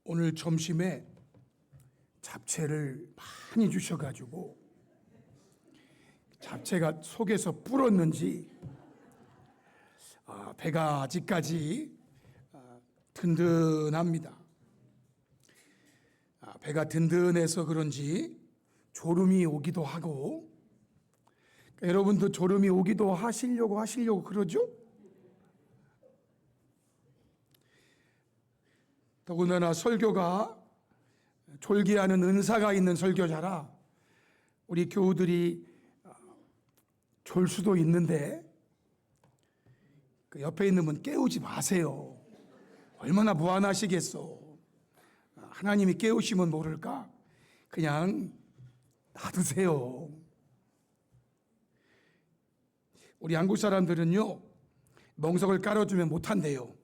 오늘 점심에 잡채를 많이 주셔가지고 잡채가 속에서 불었는지 배가 아직까지 든든합니다. 배가 든든해서 그런지 졸음이 오기도 하고, 여러분도 졸음이 오기도 하시려고 그러죠? 더군다나 설교가 졸기하는 은사가 있는 설교자라 우리 교우들이 졸 수도 있는데 그 옆에 있는 분 깨우지 마세요. 얼마나 무안하시겠어. 하나님이 깨우시면 모를까? 그냥 놔두세요. 우리 한국 사람들은요, 멍석을 깔아주면 못한대요.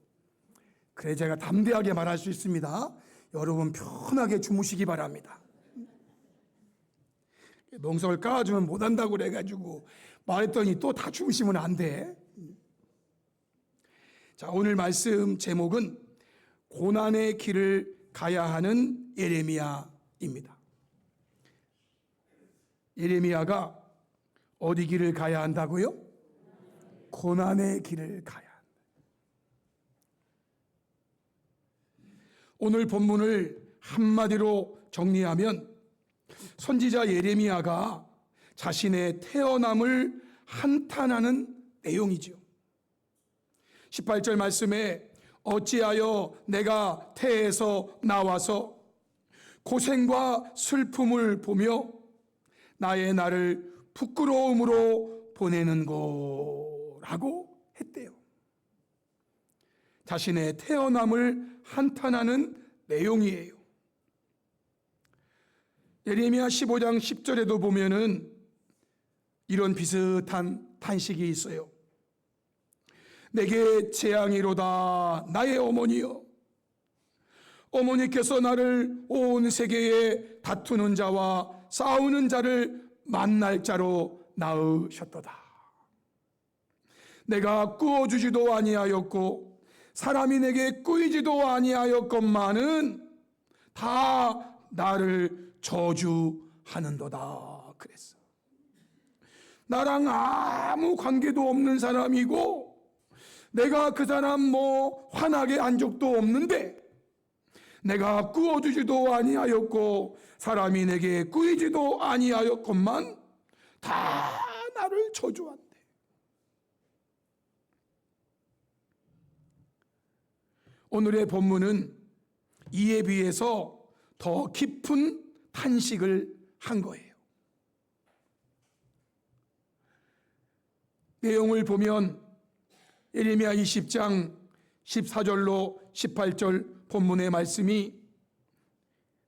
그래 제가 담대하게 말할 수 있습니다. 여러분 편하게 주무시기 바랍니다. 멍석을 깔아주면 못한다고 그래가지고 말했더니 또 다 주무시면 안 돼. 자, 오늘 말씀 제목은 고난의 길을 가야 하는 예레미야입니다. 예레미야가 어디 길을 가야 한다고요? 고난의 길을 가야 한다. 오늘 본문을 한마디로 정리하면 선지자 예레미야가 자신의 태어남을 한탄하는 내용이죠. 18절 말씀에 어찌하여 내가 태에서 나와서 고생과 슬픔을 보며 나의 날을 부끄러움으로 보내는 거라고 했대요. 자신의 태어남을 한탄하는 내용이에요. 예레미야 15장 10절에도 보면은 이런 비슷한 탄식이 있어요. 내게 재앙이로다 나의 어머니여, 어머니께서 나를 온 세계에 다투는 자와 싸우는 자를 만날 자로 낳으셨도다. 내가 꾸어주지도 아니하였고 사람이 내게 꾸이지도 아니하였건만은 다 나를 저주하는도다 그랬어. 나랑 아무 관계도 없는 사람이고 내가 그 사람 화나게 한 적도 없는데 내가 꾸어주지도 아니하였고 사람이 내게 꾸이지도 아니하였건만 다 나를 저주한대. 오늘의 본문은 이에 비해서 더 깊은 탄식을 한 거예요. 내용을 보면 예레미야 20장 14절로 18절 본문의 말씀이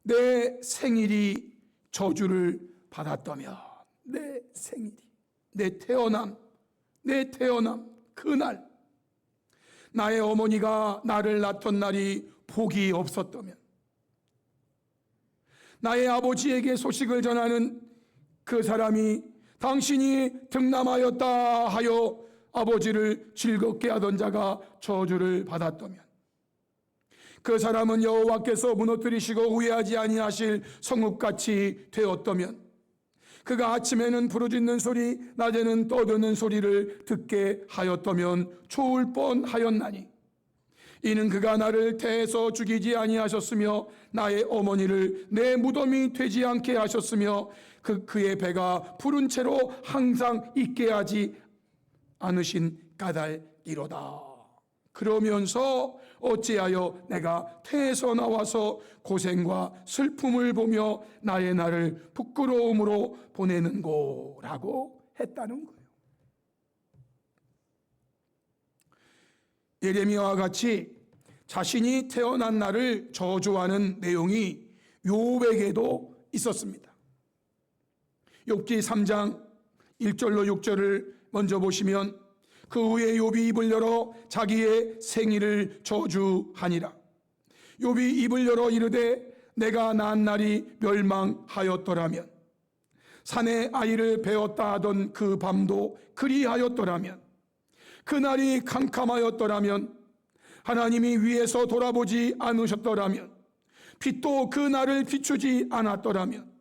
내 생일이 저주를 받았다면, 내 생일이, 내 태어남 그날 나의 어머니가 나를 낳던 날이 복이 없었다면, 나의 아버지에게 소식을 전하는 그 사람이 당신이 등남하였다 하여 아버지를 즐겁게 하던 자가 저주를 받았다면, 그 사람은 여호와께서 무너뜨리시고 후회하지 아니하실 성읍같이 되었다면, 그가 아침에는 부르짖는 소리 낮에는 떠드는 소리를 듣게 하였다면 좋을 뻔하였나니 이는 그가 나를 태에서 죽이지 아니하셨으며 나의 어머니를 내 무덤이 되지 않게 하셨으며 그의 배가 부른 채로 항상 있게 하지 않으신 까닭이로다. 그러면서 어찌하여 내가 태에서 나와서 고생과 슬픔을 보며 나의 날을 부끄러움으로 보내는고라고 했다는 거예요. 예레미야와 같이 자신이 태어난 날을 저주하는 내용이 욥에게도 있었습니다. 욥기 3장 1절로 6절을 먼저 보시면 그 후에 욥이 입을 열어 자기의 생일을 저주하니라. 욥이 입을 열어 이르되 내가 난 날이 멸망하였더라면, 산에 아이를 베었다 하던 그 밤도 그리하였더라면, 그날이 캄캄하였더라면, 하나님이 위에서 돌아보지 않으셨더라면, 빛도 그 날을 비추지 않았더라면,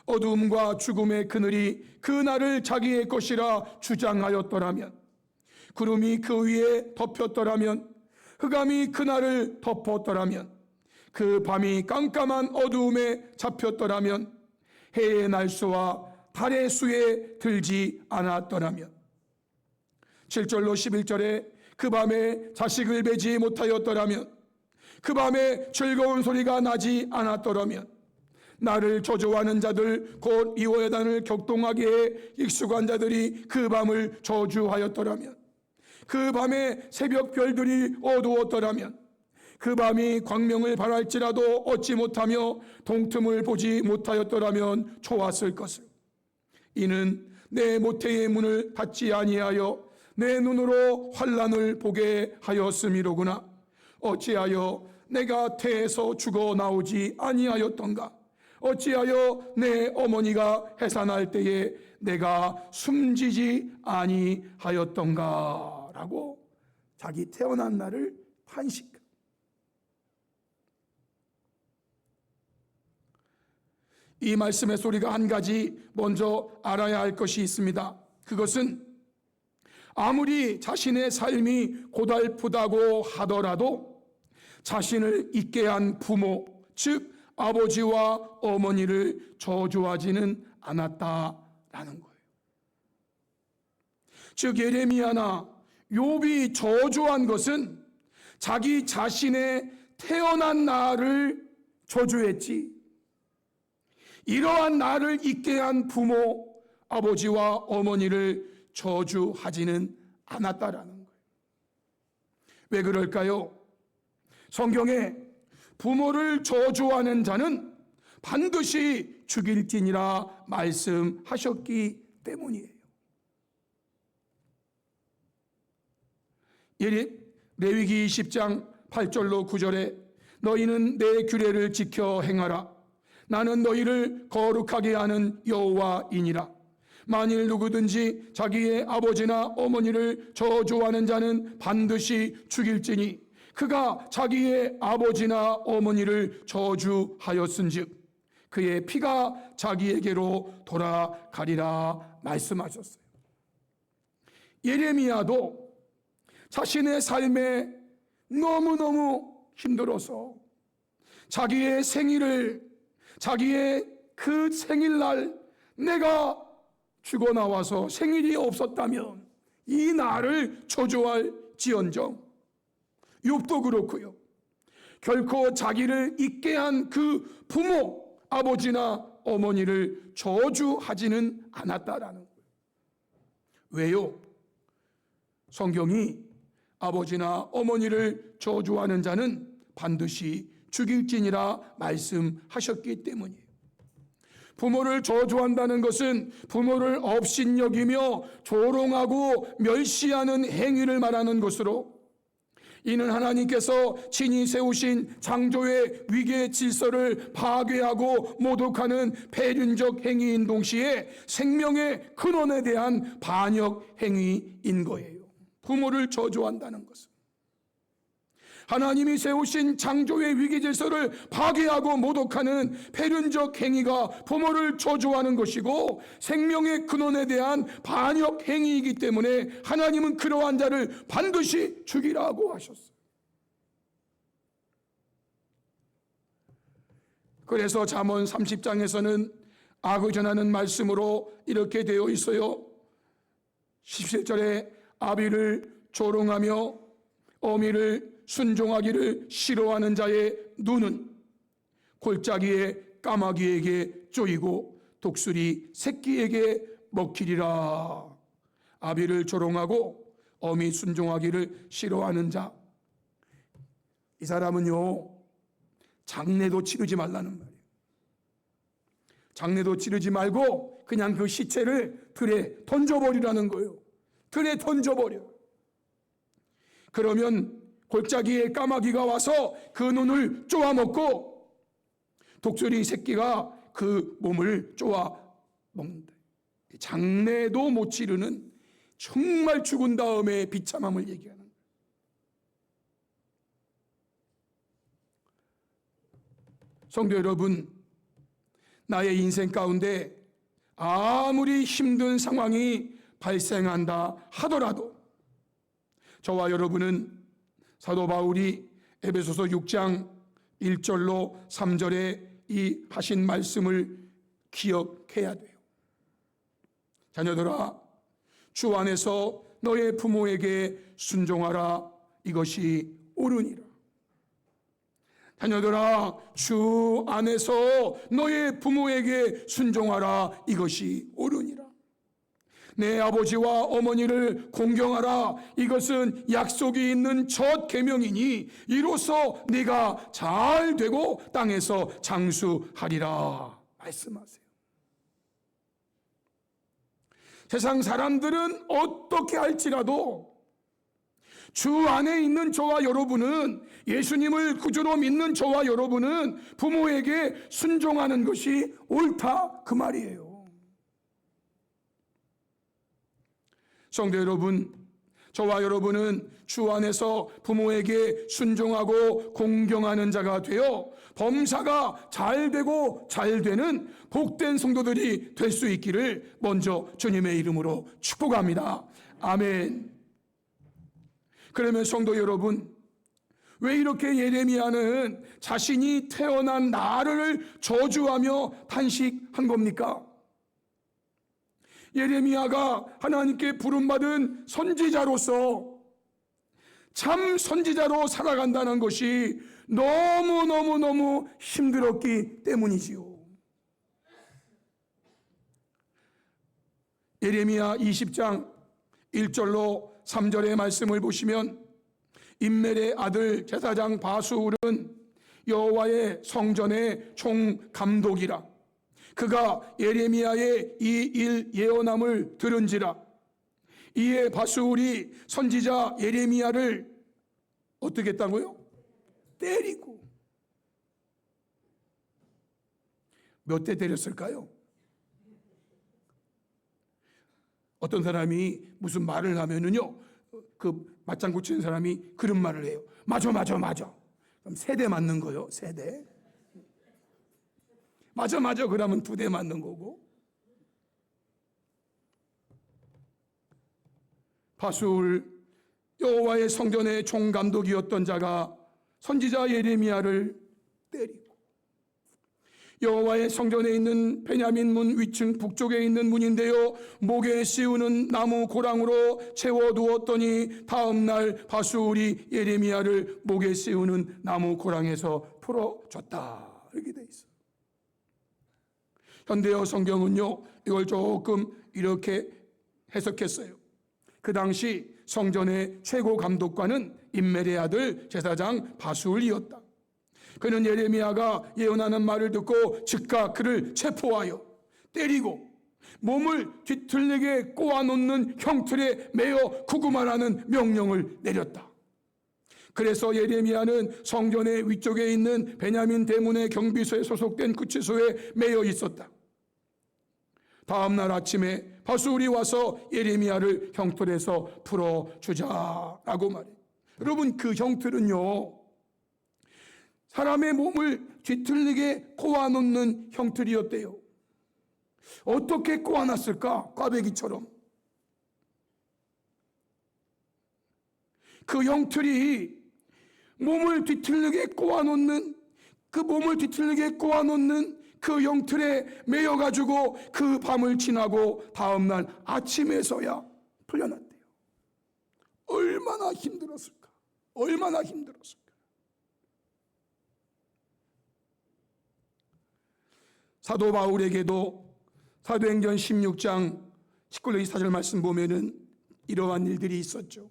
어두움과 죽음의 그늘이 그 날을 자기의 것이라 주장하였더라면, 구름이 그 위에 덮였더라면, 흑암이 그 날을 덮었더라면, 그 밤이 깜깜한 어두움에 잡혔더라면, 해의 날수와 달의 수에 들지 않았더라면, 7절로 11절에 그 밤에 자식을 베지 못하였더라면, 그 밤에 즐거운 소리가 나지 않았더라면, 나를 저주하는 자들 곧 이호야단을 격동하게 해 익숙한 자들이 그 밤을 저주하였더라면, 그 밤에 새벽 별들이 어두웠더라면, 그 밤이 광명을 발할지라도 얻지 못하며 동틈을 보지 못하였더라면 좋았을 것을. 이는 내 모태의 문을 닫지 아니하여 내 눈으로 환난을 보게 하였음이로구나. 어찌하여 내가 태에서 죽어 나오지 아니하였던가? 어찌하여 내 어머니가 해산할 때에 내가 숨지지 아니하였던가? 라고 자기 태어난 날을 탄식. 이 말씀의 소리가 한 가지 먼저 알아야 할 것이 있습니다. 그것은 아무리 자신의 삶이 고달프다고 하더라도 자신을 있게 한 부모, 즉 아버지와 어머니를 저주하지는 않았다라는 거예요. 즉 예레미야나 욥이 저주한 것은 자기 자신의 태어난 날을 저주했지, 이러한 나를 있게 한 부모, 아버지와 어머니를 저주하지는 않았다라는 거예요. 왜 그럴까요? 성경에 부모를 저주하는 자는 반드시 죽일지니라 말씀하셨기 때문이에요. 레위기 20장 8절로 9절에 너희는 내 규례를 지켜 행하라. 나는 너희를 거룩하게 하는 여호와이니라. 만일 누구든지 자기의 아버지나 어머니를 저주하는 자는 반드시 죽일지니 그가 자기의 아버지나 어머니를 저주하였은즉 그의 피가 자기에게로 돌아가리라 말씀하셨어요. 예레미야도 자신의 삶에 너무너무 힘들어서 자기의 생일을, 자기의 그 생일날 내가 죽어 나와서 생일이 없었다면 이 날을 저주할지언정, 욥도 그렇고요. 결코 자기를 있게 한 그 부모, 아버지나 어머니를 저주하지는 않았다라는 거예요. 왜요? 성경이 아버지나 어머니를 저주하는 자는 반드시 죽일지니라 말씀하셨기 때문이에요. 부모를 저주한다는 것은 부모를 업신여기며 조롱하고 멸시하는 행위를 말하는 것으로, 이는 하나님께서 친히 세우신 창조의 위계 질서를 파괴하고 모독하는 배륜적 행위인 동시에 생명의 근원에 대한 반역 행위인 거예요. 부모를 저주한다는 것은 하나님이 세우신 창조의 위계 질서를 파괴하고 모독하는 배륜적 행위가 부모를 저주하는 것이고 생명의 근원에 대한 반역 행위이기 때문에 하나님은 그러한 자를 반드시 죽이라고 하셨어요. 그래서 잠언 30장에서는 악을 전하는 말씀으로 이렇게 되어 있어요. 17절에 아비를 조롱하며 어미를 순종하기를 싫어하는 자의 눈은 골짜기의 까마귀에게 쪼이고 독수리 새끼에게 먹히리라. 아비를 조롱하고 어미 순종하기를 싫어하는 자, 이 사람은요 장례도 치르지 말라는 말이에요. 장례도 치르지 말고 그냥 그 시체를 들에 던져버리라는 거예요. 들에 던져버려. 그러면 골짜기에 까마귀가 와서 그 눈을 쪼아먹고 독수리 새끼가 그 몸을 쪼아먹는다. 장례도 못 치르는 정말 죽은 다음에 비참함을 얘기하는 거예요. 성도 여러분, 나의 인생 가운데 아무리 힘든 상황이 발생한다 하더라도 저와 여러분은 사도 바울이 에베소서 6장 1절로 3절에 이 하신 말씀을 기억해야 돼요. 자녀들아, 주 안에서 너의 부모에게 순종하라. 이것이 옳으니라. 자녀들아, 주 안에서 너의 부모에게 순종하라. 이것이 옳으니라. 내 아버지와 어머니를 공경하라. 이것은 약속이 있는 첫 계명이니 이로써 네가 잘 되고 땅에서 장수하리라. 말씀하세요. 세상 사람들은 어떻게 할지라도 주 안에 있는 저와 여러분은, 예수님을 구주로 믿는 저와 여러분은 부모에게 순종하는 것이 옳다, 그 말이에요. 성도 여러분, 저와 여러분은 주 안에서 부모에게 순종하고 공경하는 자가 되어 범사가 잘 되고 잘 되는 복된 성도들이 될 수 있기를 먼저 주님의 이름으로 축복합니다. 아멘. 그러면 성도 여러분, 왜 이렇게 예레미야는 자신이 태어난 나라를 저주하며 탄식한 겁니까? 예레미야가 하나님께 부름받은 선지자로서 참 선지자로 살아간다는 것이 너무너무 힘들었기 때문이지요. 예레미야 20장 1절로 3절의 말씀을 보시면 임멜의 아들 제사장 바수울은 여호와의 성전의 총감독이라. 그가 예레미야의 이 일 예언함을 들은지라. 이에 바수울이 선지자 예레미야를 어떻게 했다고요? 때리고. 몇 대 때렸을까요? 어떤 사람이 무슨 말을 하면은요, 그 맞장구 치는 사람이 그런 말을 해요. 맞아. 그럼 3대 맞는 거요. 3대. 맞아. 그러면 2대 맞는 거고. 바수울, 여호와의 성전의 총감독이었던 자가 선지자 예레미야를 때리고, 여호와의 성전에 있는 베냐민 문 위층 북쪽에 있는 문인데요, 목에 씌우는 나무 고랑으로 채워두었더니 다음 날 바수울이 예레미야를 목에 씌우는 나무 고랑에서 풀어줬다. 이렇게 돼 있어요. 현대어 성경은요, 이걸 조금 이렇게 해석했어요. 그 당시 성전의 최고 감독관은 임멜의 아들 제사장 바수울이었다. 그는 예레미야가 예언하는 말을 듣고 즉각 그를 체포하여 때리고 몸을 뒤틀리게 꼬아놓는 형틀에 매어 구금하라는 명령을 내렸다. 그래서 예레미야는 성전의 위쪽에 있는 베냐민 대문의 경비소에 소속된 구치소에 매여 있었다. 다음 날 아침에 바수울이 와서 예레미야를 형틀에서 풀어주자라고 말해. 여러분, 그 형틀은요, 사람의 몸을 뒤틀리게 꼬아놓는 형틀이었대요. 어떻게 꼬아놨을까? 꽈배기처럼. 그 형틀이 몸을 뒤틀리게 꼬아놓는, 그 형틀에 매여가지고 그 밤을 지나고 다음날 아침에서야 풀려났대요. 얼마나 힘들었을까? 사도 바울에게도 사도행전 16장 19절 24절 말씀 보면은 이러한 일들이 있었죠.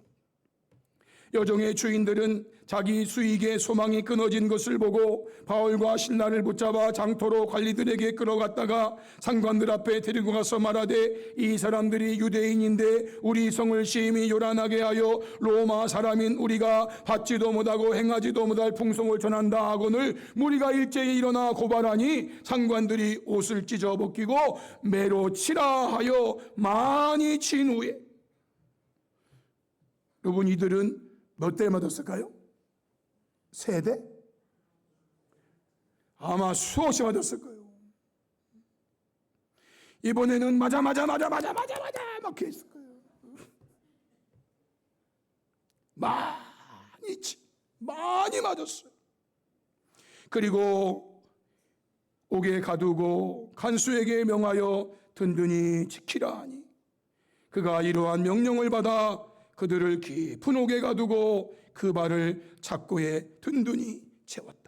여종의 주인들은 자기 수익의 소망이 끊어진 것을 보고 바울과 신라를 붙잡아 장터로 관리들에게 끌어갔다가 상관들 앞에 데리고 가서 말하되, 이 사람들이 유대인인데 우리 성을 심히 요란하게 하여 로마 사람인 우리가 받지도 못하고 행하지도 못할 풍성을 전한다 하거늘 무리가 일제히 일어나 고발하니 상관들이 옷을 찢어 벗기고 매로 치라 하여 많이 친 후에, 여러분, 이들은 몇 대 맞았을까요? 3대? 아마 수없이 맞았을 거예요. 이번에는 맞아 막 했을 거예요. 많이 맞았어요. 그리고 옥에 가두고 간수에게 명하여 든든히 지키라 하니 그가 이러한 명령을 받아 그들을 깊은 옥에 가두고 그 발을 착고에 든든히 채웠다.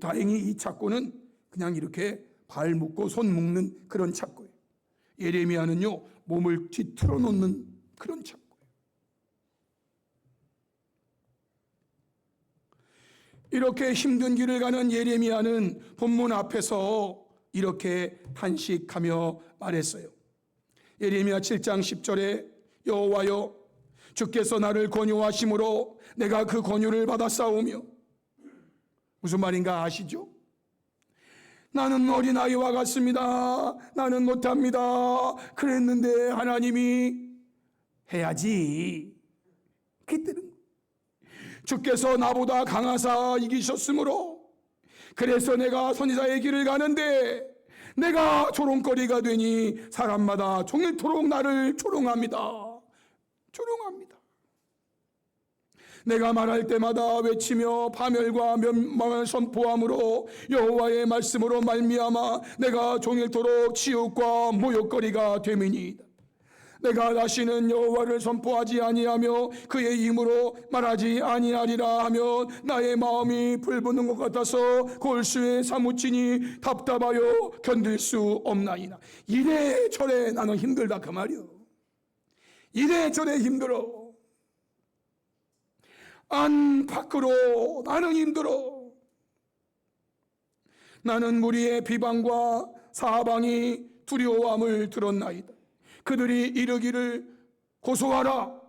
다행히 이 착고는 그냥 이렇게 발 묶고 손 묶는 그런 착고예요. 예레미야는요, 몸을 뒤틀어 놓는 그런 착고예요. 이렇게 힘든 길을 가는 예레미야는 본문 앞에서 이렇게 탄식하며 말했어요. 예레미야 7장 10절에 여호와여 주께서 나를 권유하심으로 내가 그 권유를 받아 싸우며, 무슨 말인가 아시죠? 나는 어린아이와 같습니다. 나는 못합니다. 그랬는데 하나님이 해야지. 그때는 주께서 나보다 강하사 이기셨으므로 그래서 내가 선지자의 길을 가는데 내가 조롱거리가 되니 사람마다 종일토록 나를 조롱합니다. 내가 말할 때마다 외치며 파멸과 멸망을 선포함으로 여호와의 말씀으로 말미암아 내가 종일토록 치욕과 모욕거리가 됨이니이다. 내가 다시는 여호와를 선포하지 아니하며 그의 힘으로 말하지 아니하리라 하면 나의 마음이 불붙는 것 같아서 골수에 사무치니 답답하여 견딜 수 없나이다. 이래저래 나는 힘들다 그 말이요. 이래저래 힘들어. 안팎으로 나는 힘들어. 나는 무리의 비방과 사방이 두려워함을 들었나이다. 그들이 이르기를 고소하라.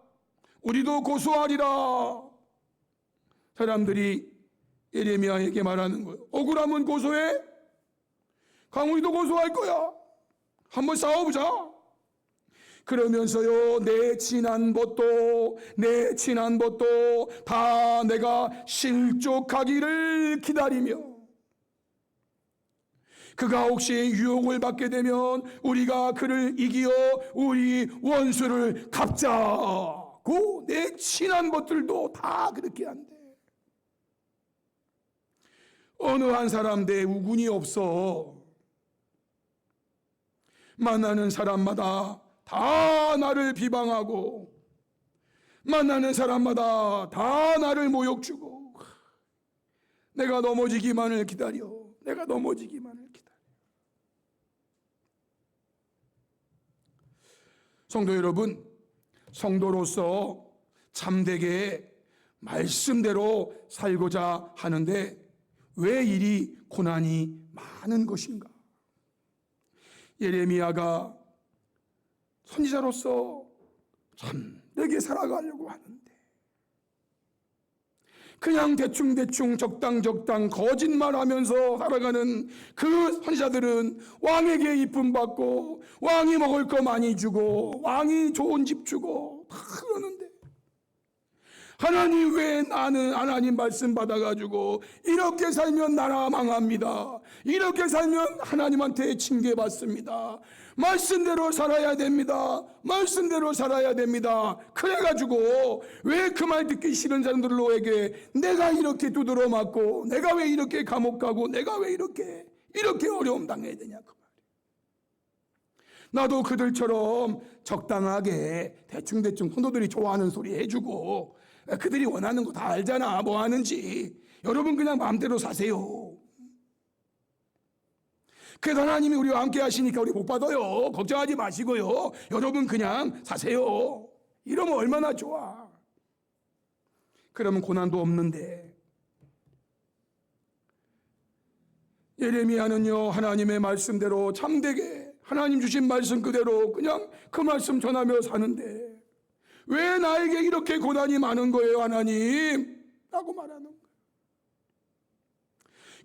우리도 고소하리라. 사람들이 예레미야에게 말하는 거예요. 억울하면 고소해. 그럼 우리도 고소할 거야. 한번 싸워보자. 그러면서요, 내 지난 것도 다 내가 실족하기를 기다리며 그가 혹시 유혹을 받게 되면 우리가 그를 이기어 우리 원수를 갚자고 내 친한 것들도 다 그렇게 한대. 어느 한 사람 내 우군이 없어. 만나는 사람마다 다 나를 비방하고 만나는 사람마다 다 나를 모욕주고 내가 넘어지기만을 기다려. 내가 넘어지기만을 기다려. 성도 여러분, 성도로서 참되게 말씀대로 살고자 하는데 왜 이리 고난이 많은 것인가? 예레미야가 선지자로서 참되게 살아가려고 하는데 그냥 대충 적당 거짓말하면서 살아가는 그 선지자들은 왕에게 이쁨 받고 왕이 먹을 거 많이 주고 왕이 좋은 집 주고 다 그러는데 하나님 왜 나는 하나님 말씀 받아가지고 이렇게 살면 나라 망합니다. 이렇게 살면 하나님한테 징계받습니다. 말씀대로 살아야 됩니다. 말씀대로 살아야 됩니다. 그래가지고 왜 그 말 듣기 싫은 사람들로에게 내가 이렇게 두드러 맞고 내가 왜 이렇게 감옥 가고 내가 왜 이렇게 어려움 당해야 되냐 그 말이에요. 나도 그들처럼 적당하게 대충 성도들이 좋아하는 소리 해주고 그들이 원하는 거 다 알잖아. 뭐 하는지. 여러분 그냥 마음대로 사세요. 그래서 하나님이 우리와 함께 하시니까 우리 복 받아요. 걱정하지 마시고요. 여러분 그냥 사세요. 이러면 얼마나 좋아. 그러면 고난도 없는데. 예레미야는요, 하나님의 말씀대로 참되게 하나님 주신 말씀 그대로 그냥 그 말씀 전하며 사는데 왜 나에게 이렇게 고난이 많은 거예요, 하나님? 라고 말하는 거예요.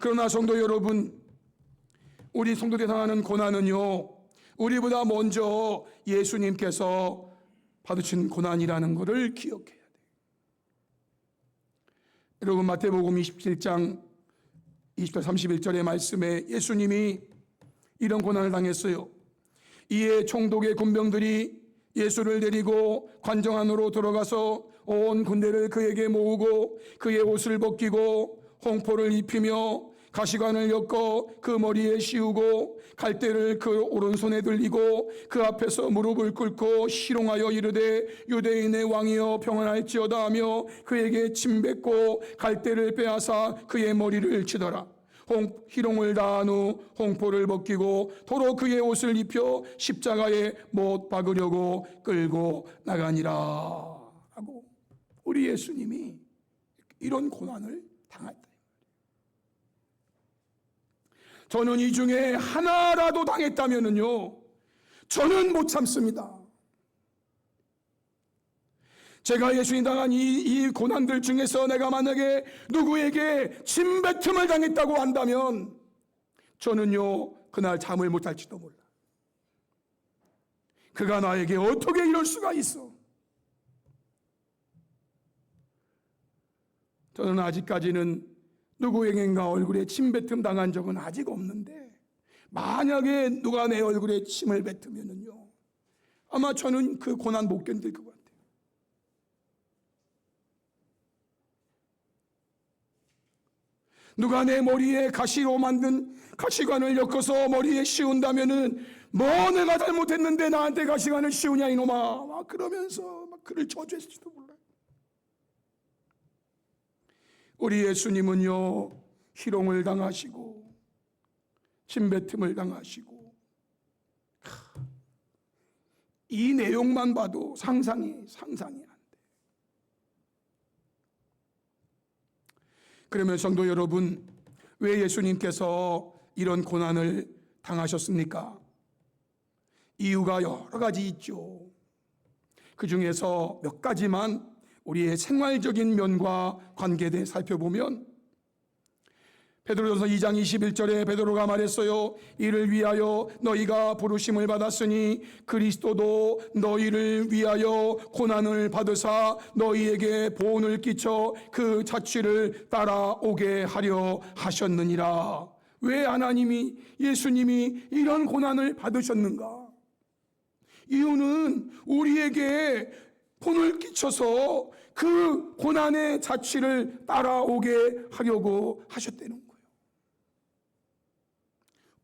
그러나 성도 여러분, 우리 성도들이 당하는 고난은요, 우리보다 먼저 예수님께서 받으신 고난이라는 것을 기억해야 돼요. 여러분, 마태복음 27장 20절 31절의 말씀에 예수님이 이런 고난을 당했어요. 이에 총독의 군병들이 예수를 데리고 관정 안으로 들어가서 온 군대를 그에게 모으고 그의 옷을 벗기고 홍포를 입히며 가시관을 엮어 그 머리에 씌우고 갈대를 그 오른손에 들리고 그 앞에서 무릎을 꿇고 희롱하여 이르되 유대인의 왕이여 평안할지어다 하며 그에게 침 뱉고 갈대를 빼앗아 그의 머리를 치더라. 희롱을 다한 후 홍포를 벗기고 도로 그의 옷을 입혀 십자가에 못 박으려고 끌고 나가니라 하고, 우리 예수님이 이런 고난을 당했다. 저는 이 중에 하나라도 당했다면요, 저는 못 참습니다. 제가 예수님 당한 이 고난들 중에서 내가 만약에 누구에게 침뱉음을 당했다고 한다면 저는요, 그날 잠을 못 잘지도 몰라. 그가 나에게 어떻게 이럴 수가 있어? 저는 아직까지는 누구에게인가 얼굴에 침 뱉음 당한 적은 아직 없는데, 만약에 누가 내 얼굴에 침을 뱉으면은요, 아마 저는 그 고난 못 견딜 것 같아요. 누가 내 머리에 가시로 만든 가시관을 엮어서 머리에 씌운다면은 뭐 내가 잘못했는데 나한테 가시관을 씌우냐 이놈아, 막 그러면서 막 그를 저주했을지도 몰라요. 우리 예수님은요, 희롱을 당하시고 침뱉음을 당하시고, 이 내용만 봐도 상상이 안 돼. 그러면 성도 여러분, 왜 예수님께서 이런 고난을 당하셨습니까? 이유가 여러 가지 있죠. 그 중에서 몇 가지만 우리의 생활적인 면과 관계돼 살펴보면, 베드로전서 2장 21절에 베드로가 말했어요. 이를 위하여 너희가 부르심을 받았으니 그리스도도 너희를 위하여 고난을 받으사 너희에게 보응을 끼쳐 그 자취를 따라오게 하려 하셨느니라. 왜 하나님이, 예수님이 이런 고난을 받으셨는가? 이유는 우리에게 본을 끼쳐서 그 고난의 자취를 따라오게 하려고 하셨다는 거예요.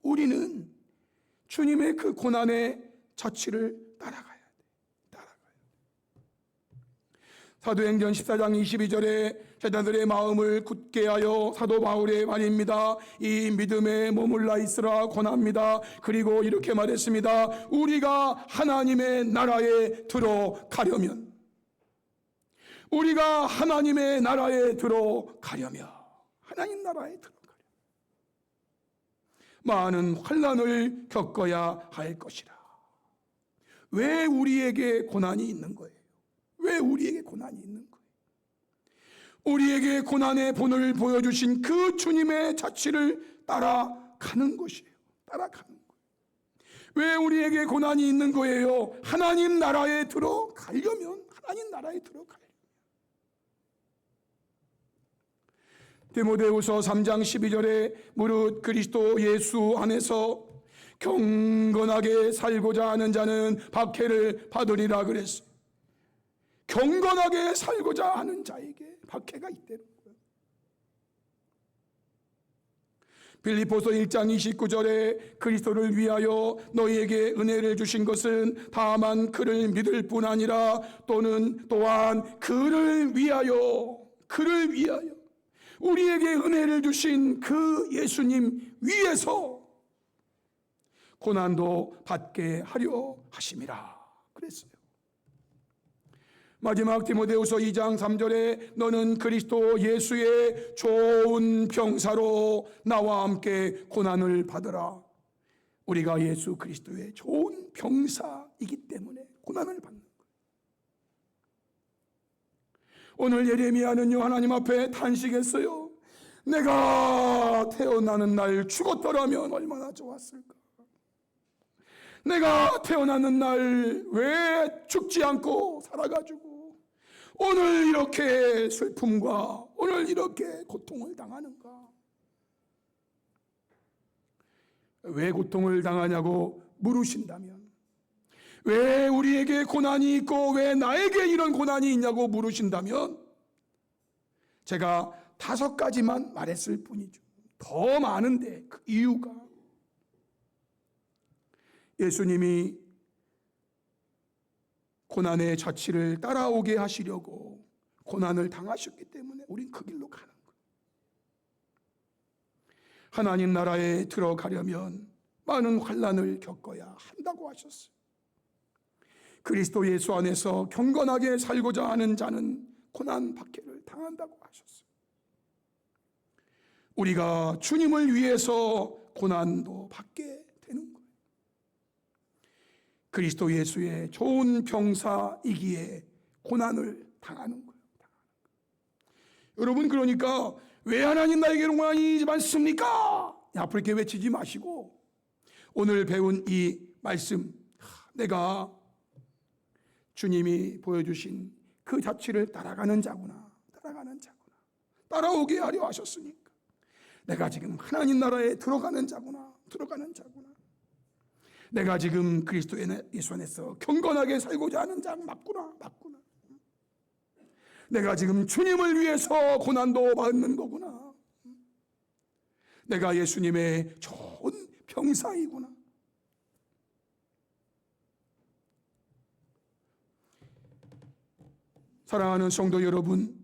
우리는 주님의 그 고난의 자취를 따라가야 돼. 사도행전 14장 22절에 제자들의 마음을 굳게 하여 사도 바울의 말입니다. 이 믿음에 머물러 있으라 권합니다. 그리고 이렇게 말했습니다. 우리가 하나님의 나라에 들어가려면, 우리가 하나님의 나라에 들어가려면, 하나님 나라에 들어가려면 많은 환난을 겪어야 할 것이라. 왜 우리에게 고난이 있는 거예요? 왜 우리에게 고난이 있는 거예요? 우리에게 고난의 본을 보여주신 그 주님의 자취를 따라가는 것이에요. 따라가는 거예요. 왜 우리에게 고난이 있는 거예요? 하나님 나라에 들어가려면, 하나님 나라에 들어가려면. 디모데후서 3장 12절에 무릇 그리스도 예수 안에서 경건하게 살고자 하는 자는 박해를 받으리라 그랬어요. 경건하게 살고자 하는 자에게 박해가 있다는 거예요. 빌립보서 1장 29절에 그리스도를 위하여 너희에게 은혜를 주신 것은 다만 그를 믿을 뿐 아니라 또한 그를 위하여 우리에게 은혜를 주신 그 예수님 위에서 고난도 받게 하려 하심이라 그랬어요. 마지막 디모데후서 2장 3절에 너는 그리스도 예수의 좋은 병사로 나와 함께 고난을 받으라. 우리가 예수 그리스도의 좋은 병사이기 때문에 고난을 받는 거예요. 오늘 예레미야는요, 하나님 앞에 탄식했어요. 내가 태어나는 날 죽었더라면 얼마나 좋았을까. 내가 태어나는 날 왜 죽지 않고 살아가지고 오늘 이렇게 슬픔과 오늘 이렇게 고통을 당하는가. 왜 고통을 당하냐고 물으신다면, 왜 우리에게 고난이 있고 왜 나에게 이런 고난이 있냐고 물으신다면, 제가 5가지만 말했을 뿐이죠. 더 많은데 그 이유가, 예수님이 고난의 자취를 따라오게 하시려고 고난을 당하셨기 때문에 우린 그 길로 가는 거예요. 하나님 나라에 들어가려면 많은 환난을 겪어야 한다고 하셨어요. 그리스도 예수 안에서 경건하게 살고자 하는 자는 고난 박해를 당한다고 하셨어요. 우리가 주님을 위해서 고난도 받게 되는 거예요. 그리스도 예수의 좋은 병사이기에 고난을 당하는 거예요. 여러분, 그러니까 왜 하나님 나에게 고난이 많습니까? 앞으로 이렇게 외치지 마시고, 오늘 배운 이 말씀, 내가 주님이 보여주신 그 자취를 따라가는 자구나, 따라오게 하려 하셨으니까 내가 지금 하나님 나라에 들어가는 자구나. 내가 지금 그리스도 예수 안에서 경건하게 살고자 하는 자 맞구나. 내가 지금 주님을 위해서 고난도 받는 거구나. 내가 예수님의 좋은 병사이구나. 사랑하는 성도 여러분,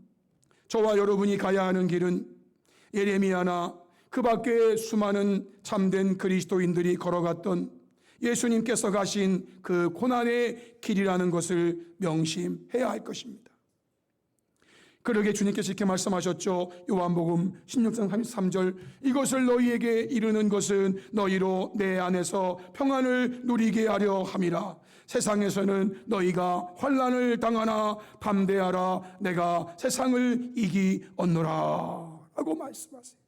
저와 여러분이 가야 하는 길은 예레미야나 그 밖에 수많은 참된 그리스도인들이 걸어갔던 예수님께서 가신 그 고난의 길이라는 것을 명심해야 할 것입니다. 그러게 주님께서 이렇게 말씀하셨죠. 요한복음 16장 33절, 이것을 너희에게 이르는 것은 너희로 내 안에서 평안을 누리게 하려 함이라. 세상에서는 너희가 환난을 당하나 담대하라. 내가 세상을 이기었노라 라고 말씀하세요.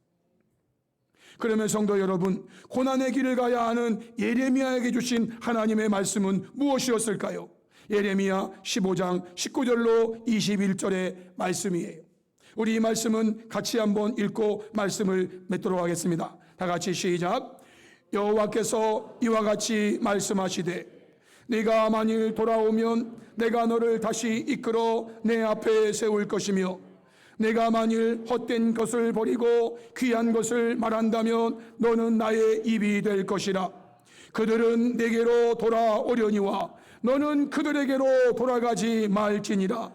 그러면 성도 여러분, 고난의 길을 가야 하는 예레미야에게 주신 하나님의 말씀은 무엇이었을까요? 예레미야 15장 19절로 21절의 말씀이에요. 우리 이 말씀은 같이 한번 읽고 말씀을 맺도록 하겠습니다. 다 같이 시작. 여호와께서 이와 같이 말씀하시되, 네가 만일 돌아오면 내가 너를 다시 이끌어 내 앞에 세울 것이며, 내가 만일 헛된 것을 버리고 귀한 것을 말한다면 너는 나의 입이 될 것이라. 그들은 내게로 돌아오려니와 너는 그들에게로 돌아가지 말지니라.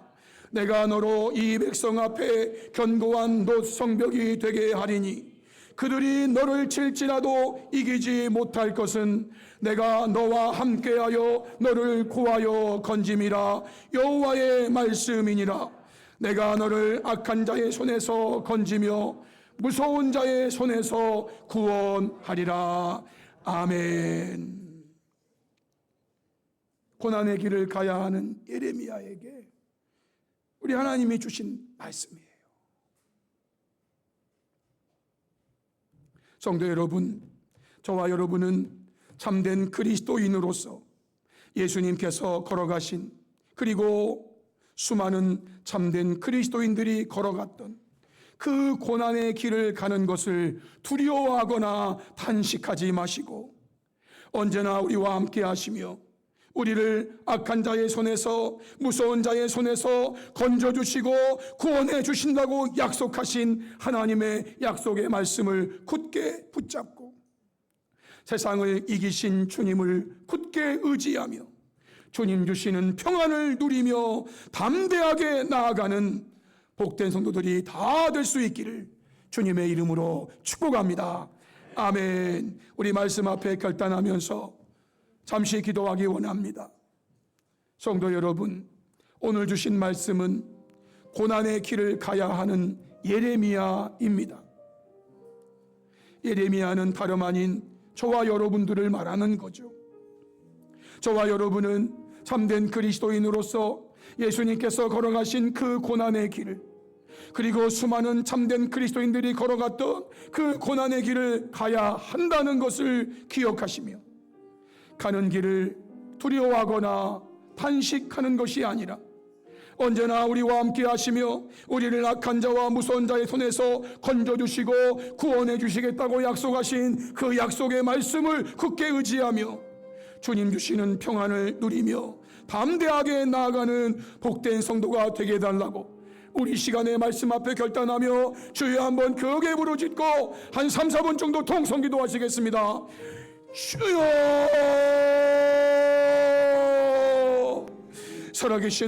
내가 너로 이 백성 앞에 견고한 놋 성벽이 되게 하리니 그들이 너를 칠지라도 이기지 못할 것은 내가 너와 함께하여 너를 구하여 건짐이라. 여호와의 말씀이니라. 내가 너를 악한 자의 손에서 건지며 무서운 자의 손에서 구원하리라. 아멘. 고난의 길을 가야 하는 예레미야에게 우리 하나님이 주신 말씀이에요. 성도 여러분, 저와 여러분은 참된 그리스도인으로서 예수님께서 걸어가신, 그리고 수많은 참된 그리스도인들이 걸어갔던 그 고난의 길을 가는 것을 두려워하거나 단식하지 마시고, 언제나 우리와 함께 하시며 우리를 악한 자의 손에서, 무서운 자의 손에서 건져주시고 구원해 주신다고 약속하신 하나님의 약속의 말씀을 굳게 붙잡고 세상을 이기신 주님을 굳게 의지하며 주님 주시는 평안을 누리며 담대하게 나아가는 복된 성도들이 다 될 수 있기를 주님의 이름으로 축복합니다. 아멘. 우리 말씀 앞에 결단하면서 잠시 기도하기 원합니다. 성도 여러분, 오늘 주신 말씀은 고난의 길을 가야 하는 예레미야입니다. 예레미야는 다름 아닌 저와 여러분들을 말하는 거죠. 저와 여러분은 참된 그리스도인으로서 예수님께서 걸어가신 그 고난의 길을, 그리고 수많은 참된 그리스도인들이 걸어갔던 그 고난의 길을 가야 한다는 것을 기억하시며 가는 길을 두려워하거나 단식하는 것이 아니라 언제나 우리와 함께 하시며 우리를 악한 자와 무서운 자의 손에서 건져주시고 구원해 주시겠다고 약속하신 그 약속의 말씀을 굳게 의지하며 주님 주시는 평안을 누리며 담대하게 나아가는 복된 성도가 되게 해달라고 우리 시간의 말씀 앞에 결단하며 주여 한번 크게 부르짖고 한 3, 4분 정도 통성기도 하시겠습니다. 주여 살아계신